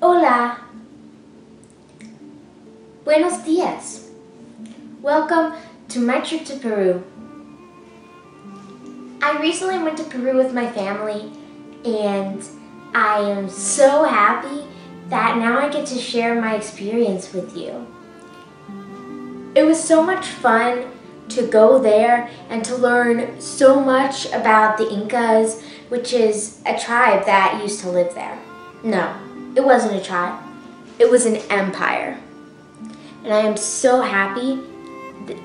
Hola. Buenos dias. Welcome to my trip to Peru. I recently went to Peru with my family and I am so happy that now I get to share my experience with you. It was so much fun to go there and to learn so much about the Incas, which is a tribe that used to live there. No, it wasn't a tribe. It was an empire. And I am so happy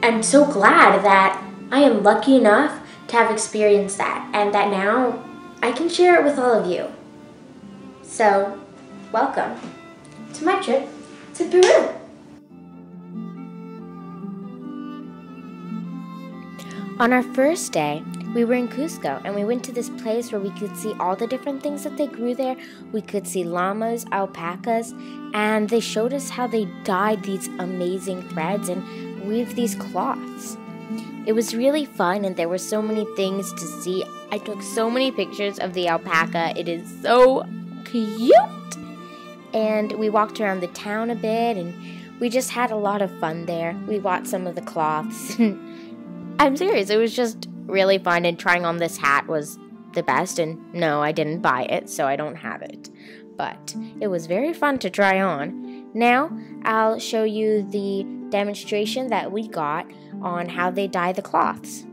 and so glad that I am lucky enough to have experienced that and that now I can share it with all of you. So, welcome to my trip to Peru. On our first day, we were in Cuzco and we went to this place where we could see all the different things that they grew there. We could see llamas, alpacas, and they showed us how they dyed these amazing threads and weaved these cloths. It was really fun and there were so many things to see. I took so many pictures of the alpaca. It is so cute. And we walked around the town a bit and we just had a lot of fun there. We bought some of the cloths. I'm serious, it was just really fun, and trying on this hat was the best, and no, I didn't buy it, so I don't have it. But it was very fun to try on. Now, I'll show you the demonstration that we got on how they dye the cloths.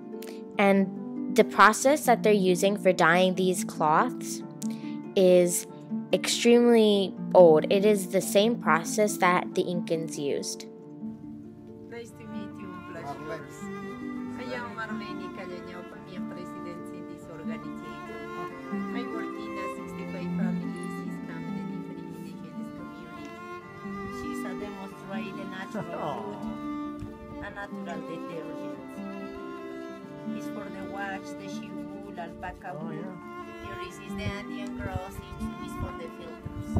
And the process that they're using for dyeing these cloths is extremely old. It is the same process that the Incans used. Nice to meet you, pleasure. Ayaw marleni kanya niya pamilya president in this organization. I work in 65 families is from the different indigenous community. She's a demonstrate the natural food, a natural detergent. It's for the wax, the sheep wool, alpaca wool. Here is the Andean grass, each is for the filters.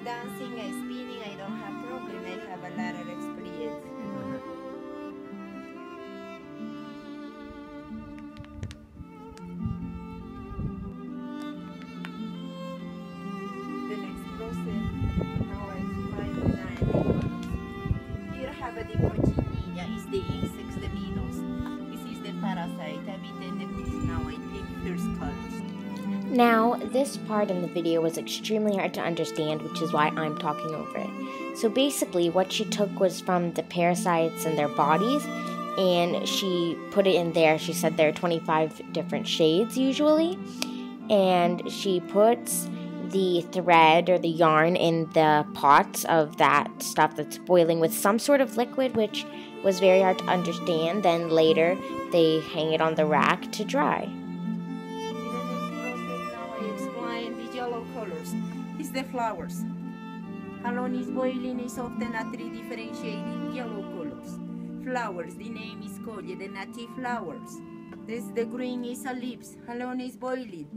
Dancing and spinning, I don't have problem. I have a lot of experience. The next process, now I explain that. Here I have the cochinilla, is the insects, the beetles. This is the parasite, I mean the fish. Now I take first colors. Now, this part in the video was extremely hard to understand, which is why I'm talking over it. So basically, what she took was from the parasites in their bodies, and she put it in there. She said there are 25 different shades usually, and she puts the thread or the yarn in the pots of that stuff that's boiling with some sort of liquid, which was very hard to understand. Then later, they hang it on the rack to dry. Is the flowers. Alone is boiling is often a three differentiating yellow colors. Flowers, the name is called the native flowers. This the green is a leaves. Alone is boiling.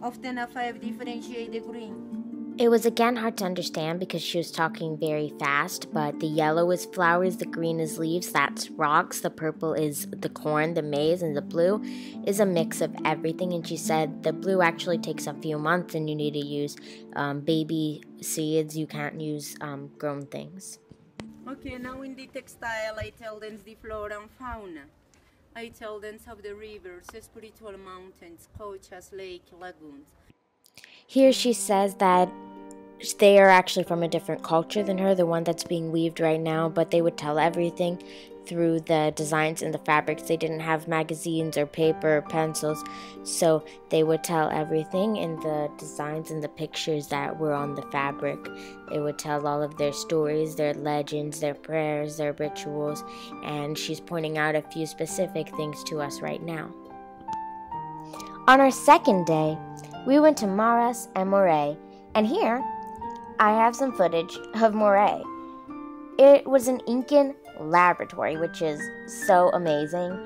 Often a 5 differentiated green. It was again hard to understand because she was talking very fast, but the yellow is flowers, the green is leaves, that's rocks, the purple is the corn, the maize, and the blue is a mix of everything. And she said the blue actually takes a few months and you need to use baby seeds, you can't use grown things. Okay, now in the textile I tell them the flora and fauna. I tell them of the rivers, spiritual mountains, coaches, lakes, lagoons. Here she says that they are actually from a different culture than her, the one that's being weaved right now, but they would tell everything through the designs in the fabrics. They didn't have magazines or paper or pencils, so they would tell everything in the designs and the pictures that were on the fabric. They would tell all of their stories, their legends, their prayers, their rituals, and she's pointing out a few specific things to us right now. On our second day, we went to Maras and Moray, and here I have some footage of Moray. It was an Incan laboratory, which is so amazing,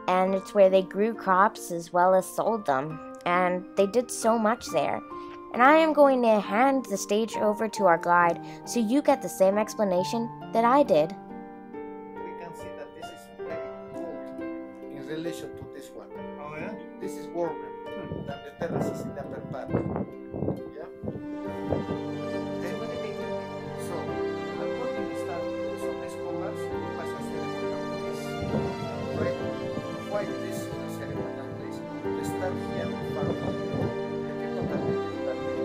and it's where they grew crops as well as sold them, and they did so much there. And I am going to hand the stage over to our guide so you get the same explanation that I did. We can see that this is very cold. In relation to this one. Oh yeah? This is warmer than the terraces in the upper part. Yeah? Then, so, according to some scholars, it was a ceremonial place. Right? Why this is a ceremonial place? To start here with family. The people that live in that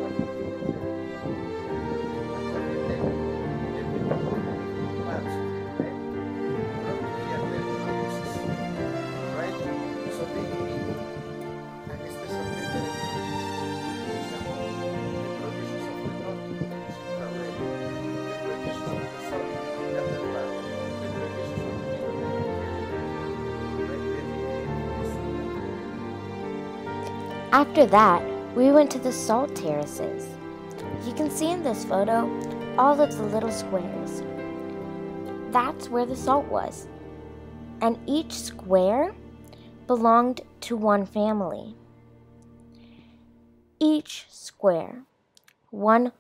After that, we went to the Salt Terraces. You can see in this photo all of the little squares. That's where the salt was. And each square belonged to one family. Each square, one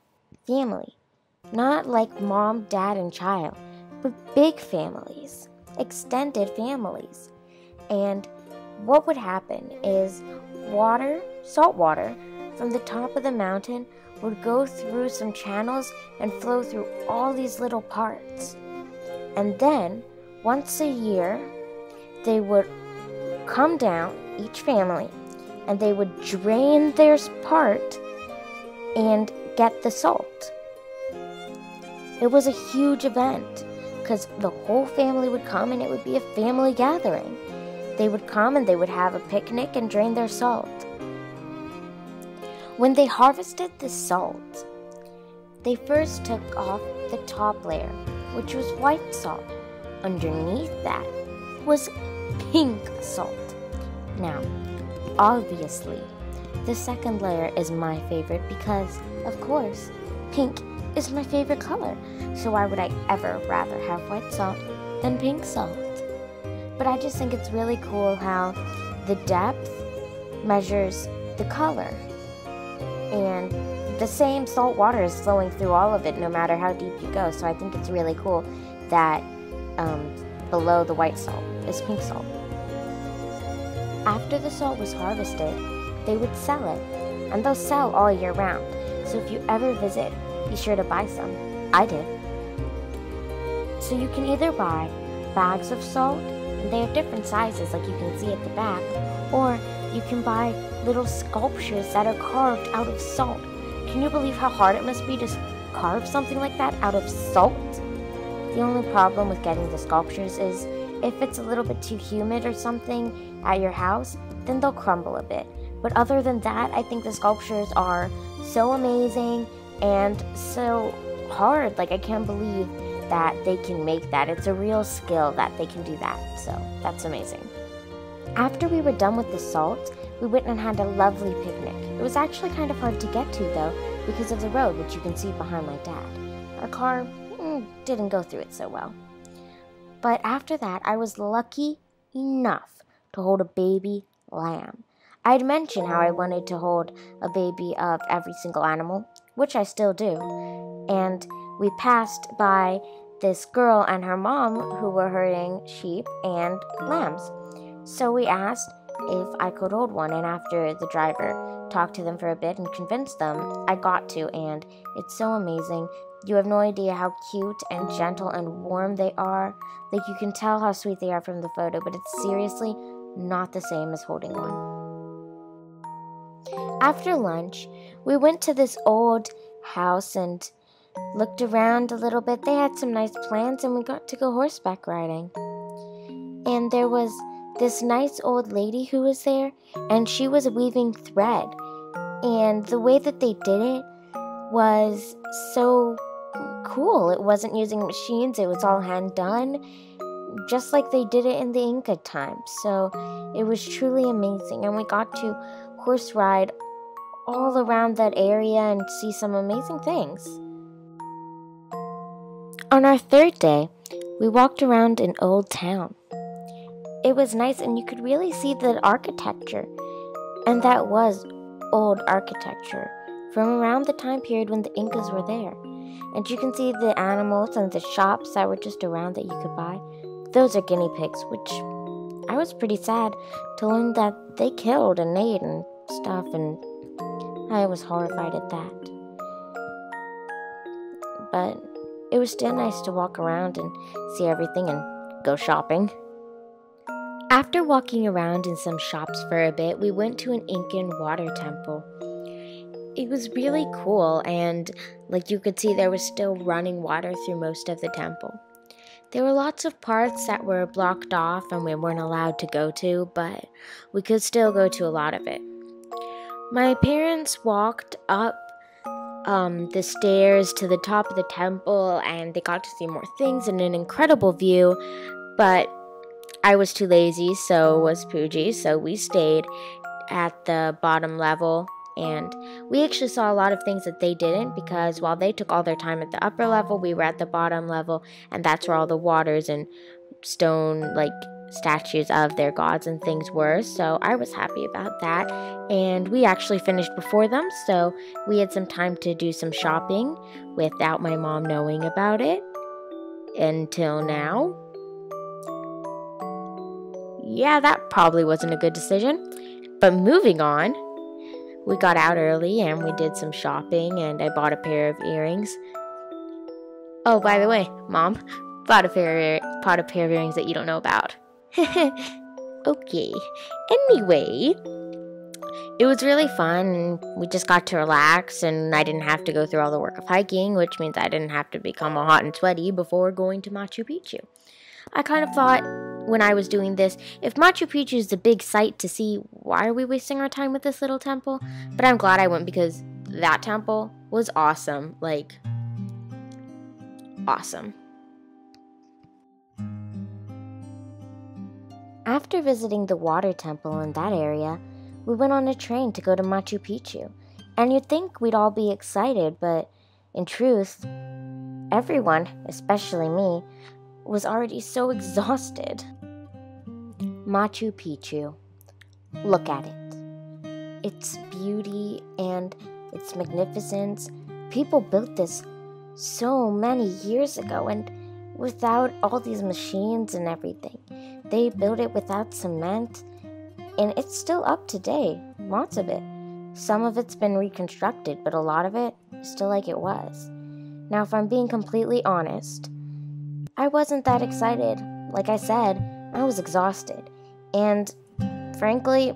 family. Not like mom, dad, and child, but big families, extended families. And what would happen is water, salt water, from the top of the mountain would go through some channels and flow through all these little parts. And then, once a year, they would come down, each family, and they would drain their part and get the salt. It was a huge event because the whole family would come and it would be a family gathering. They would come and they would have a picnic and drain their salt. When they harvested the salt, they first took off the top layer, which was white salt. Underneath that was pink salt. Now, obviously, the second layer is my favorite because, of course, pink is my favorite color. So why would I ever rather have white salt than pink salt? But I just think it's really cool how the depth measures the color. And the same salt water is flowing through all of it no matter how deep you go. So I think it's really cool that below the white salt is pink salt. After the salt was harvested, they would sell it. And they'll sell all year round. So if you ever visit, be sure to buy some. I did. So you can either buy bags of salt, and they have different sizes like you can see at the back, or you can buy little sculptures that are carved out of salt. Can you believe how hard it must be to carve something like that out of salt? The only problem with getting the sculptures is if it's a little bit too humid or something at your house, then they'll crumble a bit. But other than that, I think the sculptures are so amazing and so hard. Like, I can't believe that they can make that. It's a real skill that they can do that. So that's amazing. After we were done with the salt, we went and had a lovely picnic. It was actually kind of hard to get to though because of the road, which you can see behind my dad. Our car didn't go through it so well. But after that, I was lucky enough to hold a baby lamb. I had mentioned how I wanted to hold a baby of every single animal, which I still do. And we passed by this girl and her mom who were herding sheep and lambs. So we asked if I could hold one, and after the driver talked to them for a bit and convinced them, I got to, and it's so amazing. You have no idea how cute and gentle and warm they are. Like, you can tell how sweet they are from the photo, but it's seriously not the same as holding one. After lunch, we went to this old house and looked around a little bit. They had some nice plants and we got to go horseback riding. And there was this nice old lady who was there, and she was weaving thread. And the way that they did it was so cool. It wasn't using machines, it was all hand done, just like they did it in the Inca time. So it was truly amazing, and we got to horse ride all around that area and see some amazing things. On our third day, we walked around an old town. It was nice, and you could really see the architecture, and that was old architecture from around the time period when the Incas were there. And you can see the animals and the shops that were just around that you could buy. Those are guinea pigs, which I was pretty sad to learn that they killed and ate and stuff, and I was horrified at that. But it was still nice to walk around and see everything and go shopping. After walking around in some shops for a bit, we went to an Incan water temple. It was really cool, and like you could see, there was still running water through most of the temple. There were lots of parts that were blocked off and we weren't allowed to go to, but we could still go to a lot of it. My parents walked up the stairs to the top of the temple, and they got to see more things and an incredible view, but I was too lazy, so was Pooji, so we stayed at the bottom level, and we actually saw a lot of things that they didn't, because while they took all their time at the upper level, we were at the bottom level, and that's where all the waters and stone statues of their gods and things were, so I was happy about that. And we actually finished before them, so we had some time to do some shopping without my mom knowing about it until now. Yeah, that probably wasn't a good decision. But moving on, we got out early and we did some shopping, and I bought a pair of earrings. Oh, by the way, Mom, bought a pair of earrings that you don't know about. Okay. Anyway, it was really fun. We just got to relax, and I didn't have to go through all the work of hiking, which means I didn't have to become all hot and sweaty before going to Machu Picchu. I kind of thought when I was doing this, if Machu Picchu is a big sight to see, why are we wasting our time with this little temple? But I'm glad I went, because that temple was awesome. Awesome. After visiting the water temple in that area, we went on a train to go to Machu Picchu. And you'd think we'd all be excited, but in truth, everyone, especially me, was already so exhausted. Machu Picchu. Look at it. Its beauty and its magnificence. People built this so many years ago, and without all these machines and everything. They built it without cement, and it's still up today, lots of it. Some of it's been reconstructed, but a lot of it is still like it was. Now, if I'm being completely honest, I wasn't that excited. Like I said, I was exhausted. And frankly,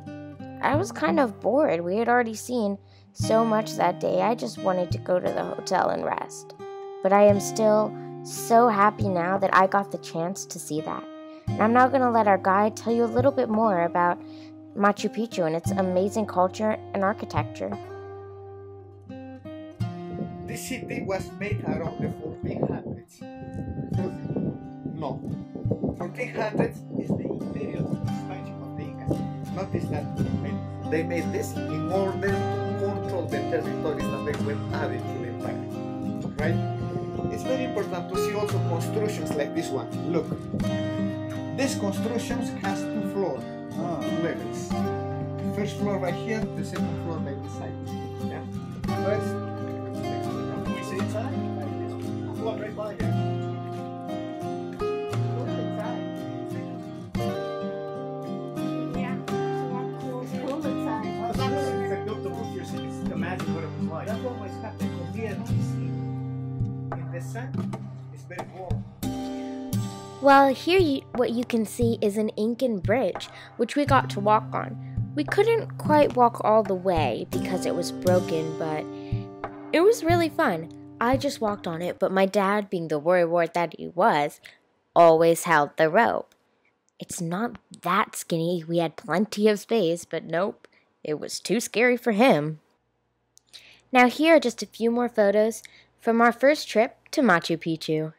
I was kind of bored. We had already seen so much that day. I just wanted to go to the hotel and rest. But I am still so happy now that I got the chance to see that. And I'm now going to let our guide tell you a little bit more about Machu Picchu and its amazing culture and architecture. This city was made around the 1400s. No, 1400s is the imperial expansion of the Incas. Notice that they made this in order to control the territories that they were added to the empire. Right? It's very important to see also constructions like this one. Look, this construction has two floors, levels. The first floor right here, the second floor by this side. Yeah. First, can we see inside? I'll walk right by here. Imagine what it was like. That's always happened because here in the sun, it's very warm. Well, here what you can see is an Incan Bridge, which we got to walk on. We couldn't quite walk all the way because it was broken, but it was really fun. I just walked on it, but my dad, being the worrywart that he was, always held the rope. It's not that skinny. We had plenty of space, but nope, it was too scary for him. Now here are just a few more photos from our first trip to Machu Picchu.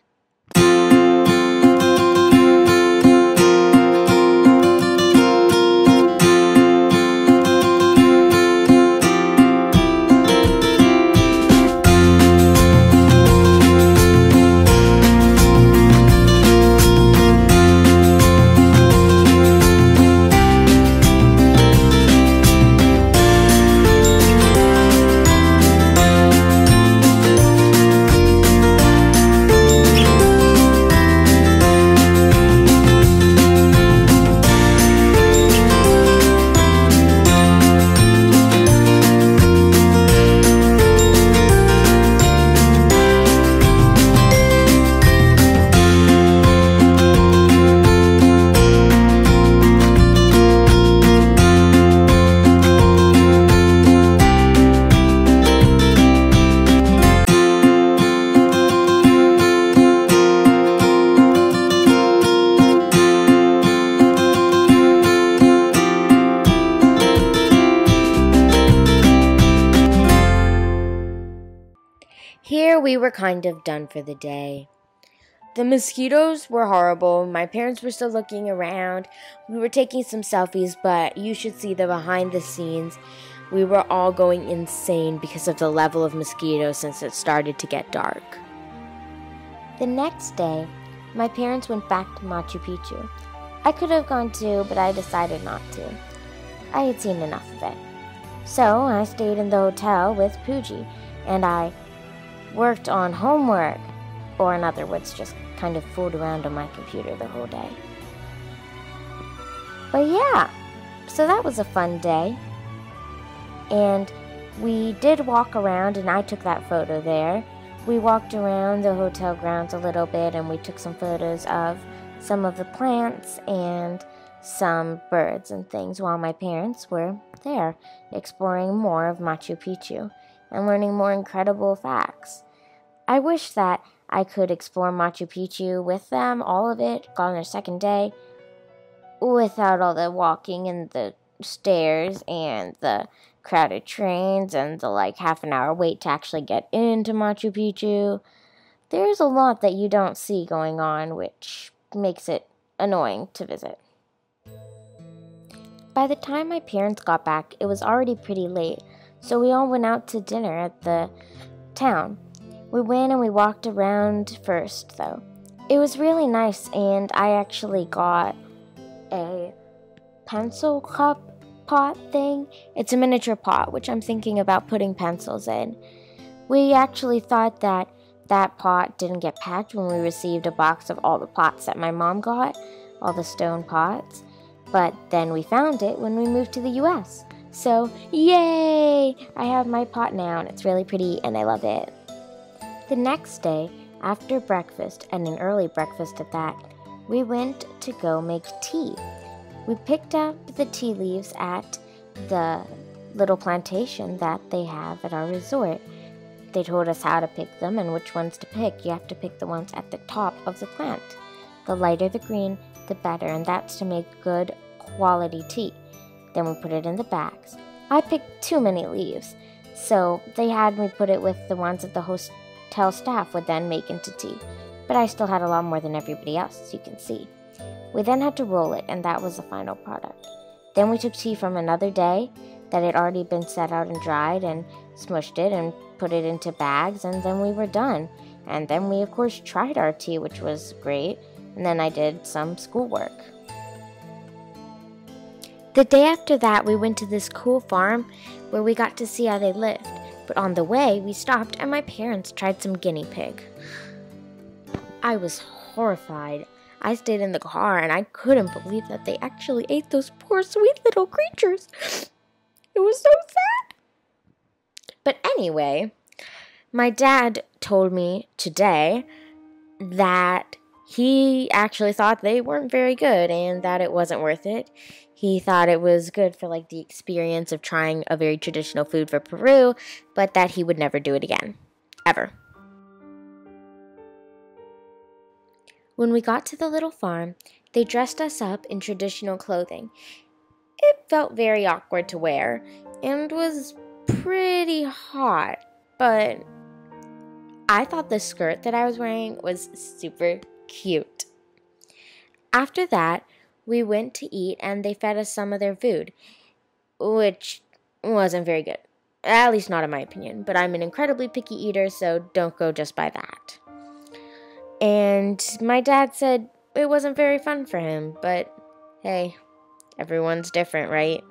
there, we were kind of done for the day. The mosquitoes were horrible. My parents were still looking around. We were taking some selfies, but you should see the behind the scenes. We were all going insane because of the level of mosquitoes since it started to get dark. The next day, my parents went back to Machu Picchu. I could have gone too, but I decided not to. I had seen enough of it. So I stayed in the hotel with Pooji, and I worked on homework, or in other words, just kind of fooled around on my computer the whole day. But yeah, so that was a fun day. And we did walk around, and I took that photo there. We walked around the hotel grounds a little bit, and we took some photos of some of the plants and some birds and things while my parents were there, exploring more of Machu Picchu and learning more incredible facts. I wish that I could explore Machu Picchu with them, all of it, on their second day, without all the walking and the stairs and the crowded trains and the half an hour wait to actually get into Machu Picchu. There's a lot that you don't see going on, which makes it annoying to visit. By the time my parents got back, it was already pretty late, so we all went out to dinner at the town. We went and we walked around first, though. It was really nice, and I actually got a pencil cup pot thing. It's a miniature pot, which I'm thinking about putting pencils in. We actually thought that that pot didn't get packed when we received a box of all the pots that my mom got, all the stone pots. But then we found it when we moved to the US. So, yay! I have my pot now, and it's really pretty, and I love it. The next day, after breakfast, and an early breakfast at that, we went to go make tea. We picked up the tea leaves at the little plantation that they have at our resort. They told us how to pick them and which ones to pick. You have to pick the ones at the top of the plant. The lighter the green, the better, and that's to make good quality tea. Then we put it in the bags. I picked too many leaves, so they had me put it with the ones that the hotel staff would then make into tea. But I still had a lot more than everybody else, as you can see. We then had to roll it, and that was the final product. Then we took tea from another day that had already been set out and dried, and smushed it and put it into bags, and then we were done. And then we, of course, tried our tea, which was great, and then I did some schoolwork. The day after that, we went to this cool farm where we got to see how they lived. But on the way, we stopped, and my parents tried some guinea pig. I was horrified. I stayed in the car, and I couldn't believe that they actually ate those poor, sweet little creatures. It was so sad. But anyway, my dad told me today that he actually thought they weren't very good and that it wasn't worth it. He thought it was good for the experience of trying a very traditional food for Peru, but that he would never do it again. Ever. When we got to the little farm, they dressed us up in traditional clothing. It felt very awkward to wear and was pretty hot, but I thought the skirt that I was wearing was super cute. After that, we went to eat, and they fed us some of their food, which wasn't very good. At least not in my opinion, but I'm an incredibly picky eater, so don't go just by that. And my dad said it wasn't very fun for him, but hey, everyone's different, right?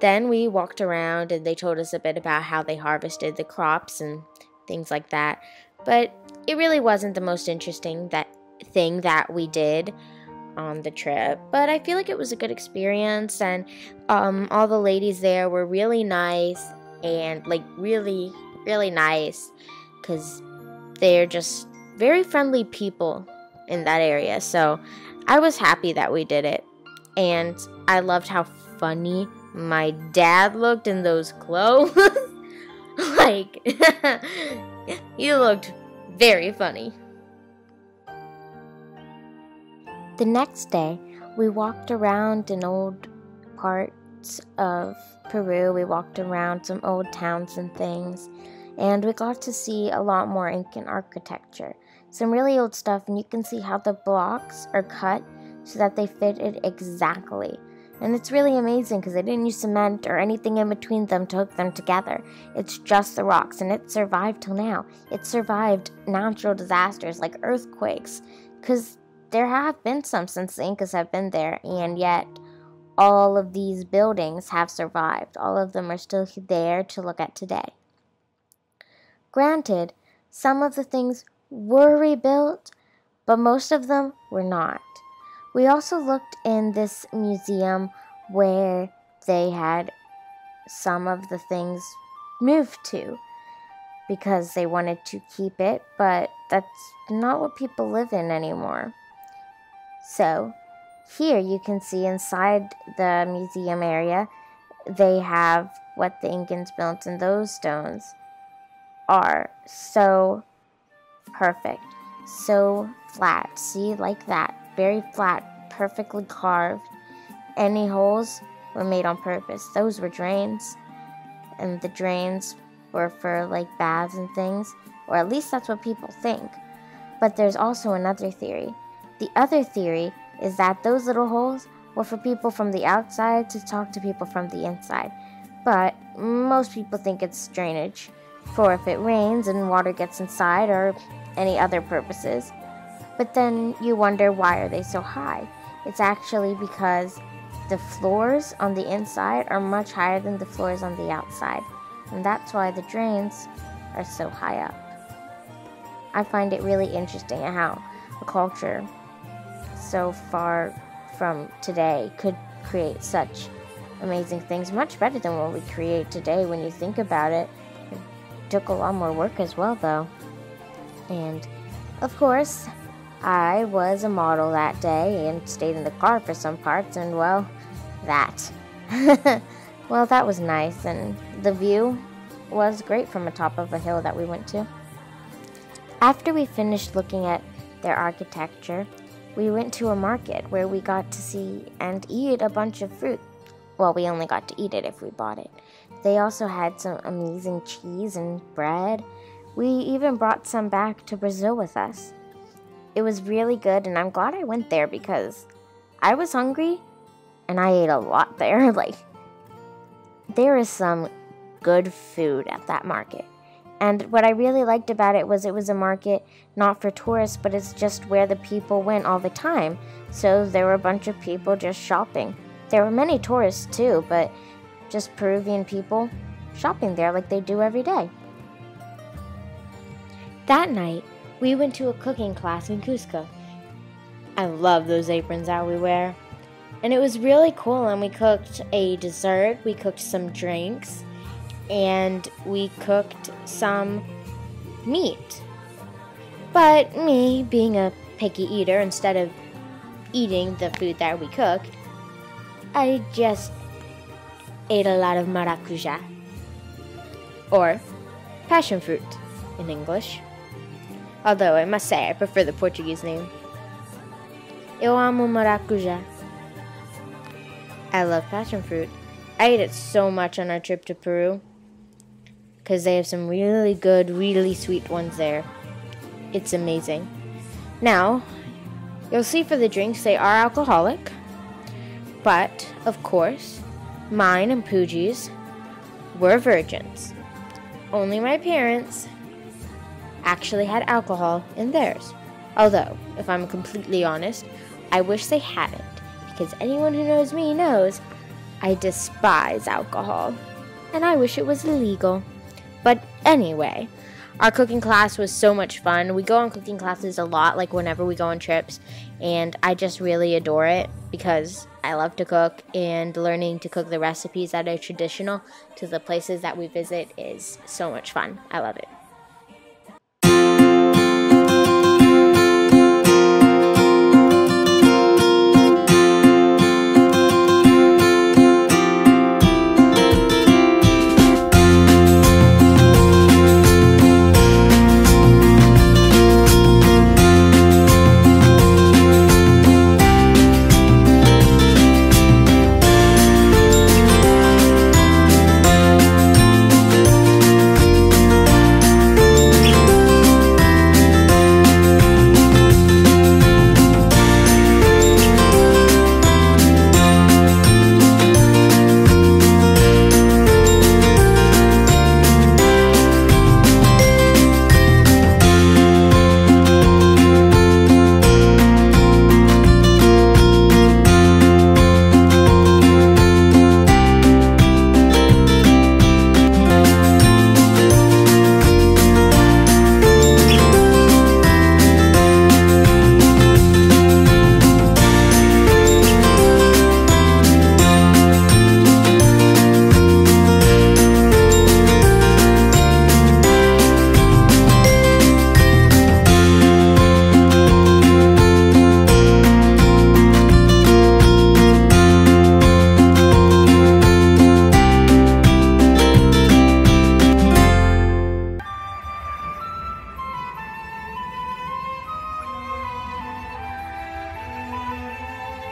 Then we walked around, and they told us a bit about how they harvested the crops and things like that, but it really wasn't the most interesting thing that we did on the trip, but I feel like it was a good experience, and all the ladies there were really nice, and really, really nice, because they're just very friendly people in that area, so I was happy that we did it, and I loved how funny my dad looked in those clothes. He looked very funny. The next day, we walked around in old parts of Peru. We walked around some old towns and things. and we got to see a lot more Incan architecture. Some really old stuff, and you can see how the blocks are cut so that they fit it exactly. And it's really amazing because they didn't use cement or anything in between them to hook them together. It's just the rocks, and it survived till now. It survived natural disasters like earthquakes, because there have been some since the Incas have been there, and yet all of these buildings have survived. All of them are still there to look at today. Granted, some of the things were rebuilt, but most of them were not. We also looked in this museum where they had some of the things moved to because they wanted to keep it, but that's not what people live in anymore. So, here you can see inside the museum area, they have what the Incans built, and those stones are so perfect, so flat. See, like that. Very flat, perfectly carved. Any holes were made on purpose. Those were drains, and the drains were for like baths and things, or at least that's what people think. But there's also another theory. The other theory is that those little holes were for people from the outside to talk to people from the inside. But most people think it's drainage, for if it rains and water gets inside, or any other purposes. But then you wonder, why are they so high? It's actually because the floors on the inside are much higher than the floors on the outside. And that's why the drains are so high up. I find it really interesting how a culture so far from today could create such amazing things. Much better than what we create today when you think about it. It took a lot more work as well, though. And, of course, I was a model that day and stayed in the car for some parts, and well, that. Well, that was nice, and the view was great from the top of a hill that we went to. After we finished looking at their architecture, we went to a market where we got to see and eat a bunch of fruit. Well, we only got to eat it if we bought it. They also had some amazing cheese and bread. We even brought some back to Brazil with us. It was really good, and I'm glad I went there because I was hungry and I ate a lot there. There is some good food at that market. And what I really liked about it was a market not for tourists, but it's just where the people went all the time. So there were a bunch of people just shopping. There were many tourists too, but just Peruvian people shopping there like they do every day. That night, we went to a cooking class in Cuzco. I love those aprons that we wear. And it was really cool, and we cooked a dessert, we cooked some drinks, and we cooked some meat. But me, being a picky eater, instead of eating the food that we cooked, I just ate a lot of maracujá, or passion fruit in English. Although I must say I prefer the Portuguese name. Eu amo maracujá. I love passion fruit. I ate it so much on our trip to Peru because they have some really good, really sweet ones there. It's amazing. Now, you'll see for the drinks they are alcoholic, but, of course, mine and Pooji's were virgins. Only my parents actually had alcohol in theirs. Although, if I'm completely honest, I wish they hadn't, because anyone who knows me knows I despise alcohol, and I wish it was illegal. But anyway, our cooking class was so much fun. We go on cooking classes a lot, like whenever we go on trips, and I just really adore it because I love to cook, and learning to cook the recipes that are traditional to the places that we visit is so much fun. I love it.